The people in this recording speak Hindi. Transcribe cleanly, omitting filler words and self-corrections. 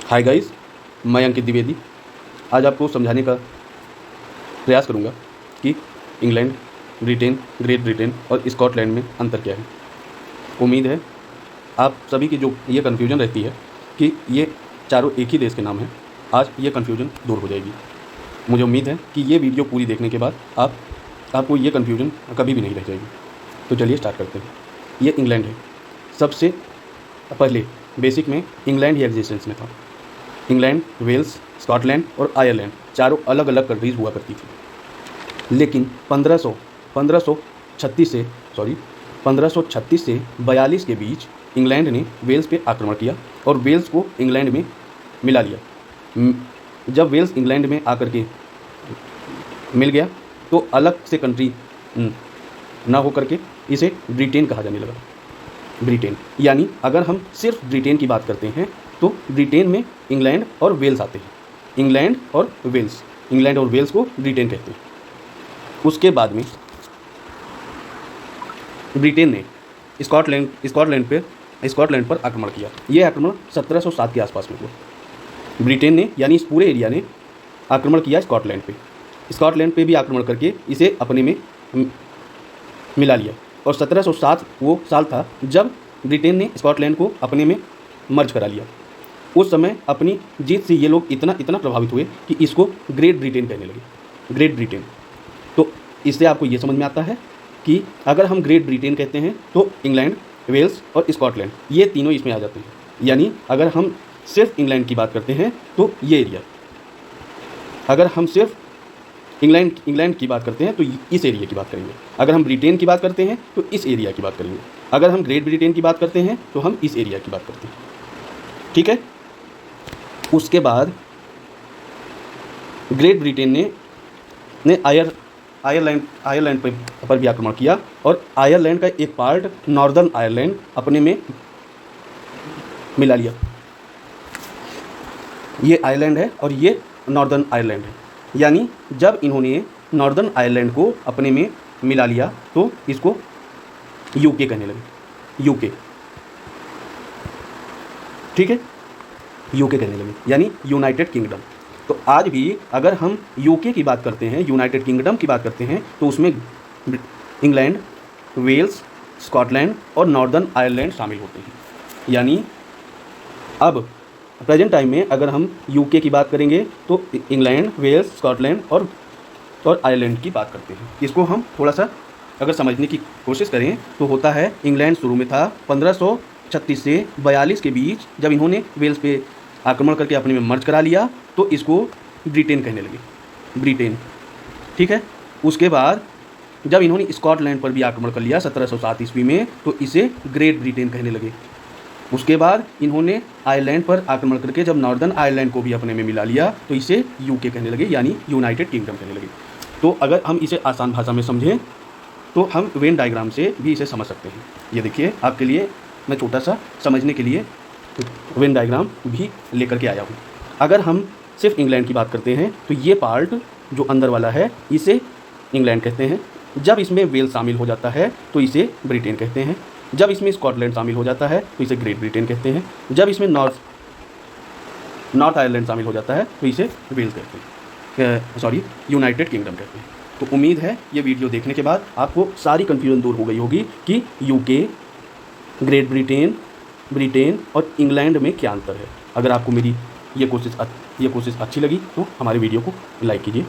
हाय गाइस, मैं अंकित द्विवेदी आज आपको समझाने का प्रयास करूंगा कि इंग्लैंड, ब्रिटेन, ग्रेट ब्रिटेन और स्कॉटलैंड में अंतर क्या है। उम्मीद है आप सभी की जो ये कन्फ्यूजन रहती है कि ये चारों एक ही देश के नाम हैं, आज ये कन्फ्यूजन दूर हो जाएगी। मुझे उम्मीद है कि ये वीडियो पूरी देखने के बाद आपको ये कन्फ्यूजन कभी भी नहीं रह जाएगी। तो चलिए स्टार्ट करते हैं। ये इंग्लैंड है। सबसे पहले बेसिक में इंग्लैंड ही एग्जिस्टेंस में था। इंग्लैंड, वेल्स, स्कॉटलैंड और आयरलैंड चारों अलग अलग कंट्रीज़ हुआ करती थी। लेकिन 1536 से 42 के बीच इंग्लैंड ने वेल्स पे आक्रमण किया और वेल्स को इंग्लैंड में मिला लिया। जब वेल्स इंग्लैंड में आकर के मिल गया तो अलग से कंट्री ना हो करके इसे ब्रिटेन कहा जाने लगा। ब्रिटेन यानी अगर हम सिर्फ ब्रिटेन की बात करते हैं तो ब्रिटेन में इंग्लैंड और वेल्स आते हैं। इंग्लैंड और वेल्स को ब्रिटेन कहते हैं। उसके बाद में ब्रिटेन ने स्कॉटलैंड पर आक्रमण किया। यह आक्रमण 1707 के आसपास में हुआ। ब्रिटेन ने यानी इस पूरे एरिया ने आक्रमण किया स्कॉटलैंड पे भी आक्रमण करके इसे अपने में मिला लिया। और 1707 वो साल था जब ब्रिटेन ने स्कॉटलैंड को अपने में मर्ज करा लिया। उस समय अपनी जीत से ये लोग इतना प्रभावित हुए कि इसको ग्रेट ब्रिटेन कहने लगे। Great Britain. तो इससे आपको ये समझ में आता है कि अगर हम ग्रेट ब्रिटेन कहते हैं तो इंग्लैंड, वेल्स और स्कॉटलैंड ये तीनों इसमें आ जाते हैं। यानी अगर हम सिर्फ इंग्लैंड की बात करते हैं तो ये एरिया, अगर हम सिर्फ इंग्लैंड की बात करते हैं तो इस एरिया की बात करेंगे। अगर हम ब्रिटेन की बात करते हैं तो इस एरिया की बात करेंगे। अगर हम ग्रेट ब्रिटेन की बात करते हैं तो हम इस एरिया की बात करते हैं। ठीक है। उसके बाद ग्रेट ब्रिटेन ने आयरलैंड पर भी आक्रमण किया और आयरलैंड का एक पार्ट नॉर्दर्न आयरलैंड अपने में मिला लिया। ये आयरलैंड है और ये नॉर्दर्न आयरलैंड है। यानी जब इन्होंने नॉर्दर्न आयरलैंड को अपने में मिला लिया तो इसको यूके कहने लगे। यूके, ठीक है, यूके कहने लगे यानी यूनाइटेड किंगडम। तो आज भी अगर हम यूके की बात करते हैं, यूनाइटेड किंगडम की बात करते हैं तो उसमें इंग्लैंड, वेल्स, स्कॉटलैंड और नॉर्दर्न आयरलैंड शामिल होते हैं। यानी अब प्रेजेंट टाइम में अगर हम यूके की बात करेंगे तो इंग्लैंड, वेल्स, स्कॉटलैंड और आयरलैंड की बात करते हैं। इसको हम थोड़ा सा अगर समझने की कोशिश करें तो होता है इंग्लैंड शुरू में था 1536 से 42 के बीच। जब इन्होंने वेल्स पे आक्रमण करके अपने में मर्ज करा लिया तो इसको ब्रिटेन कहने लगे। ब्रिटेन, ठीक है। उसके बाद जब इन्होंने स्कॉटलैंड पर भी आक्रमण कर लिया 1707 ईस्वी में तो इसे ग्रेट ब्रिटेन कहने लगे। उसके बाद इन्होंने आयरलैंड पर आक्रमण करके जब नॉर्दर्न आयरलैंड को भी अपने में मिला लिया तो इसे यूके कहने लगे यानी यूनाइटेड किंगडम कहने लगे। तो अगर हम इसे आसान भाषा में समझें तो हम वेन डायग्राम से भी इसे समझ सकते हैं। ये देखिए, आपके लिए मैं छोटा सा समझने के लिए वेन डायग्राम भी लेकर के आया हूँ। अगर हम सिर्फ इंग्लैंड की बात करते हैं तो ये पार्ट जो अंदर वाला है इसे इंग्लैंड कहते हैं। जब इसमें वेल्स शामिल हो जाता है तो इसे ब्रिटेन कहते हैं। जब इसमें स्कॉटलैंड शामिल हो जाता है तो इसे ग्रेट ब्रिटेन कहते हैं। जब इसमें नॉर्थ आयरलैंड शामिल हो जाता है तो इसे वेल्स कहते हैं, यूनाइटेड किंगडम कहते हैं। तो उम्मीद है ये वीडियो देखने के बाद आपको सारी कन्फ्यूजन दूर हो गई होगी कि यूके, ग्रेट ब्रिटेन और इंग्लैंड में क्या अंतर है। अगर आपको मेरी ये कोशिश अच्छी लगी तो हमारे वीडियो को लाइक कीजिए।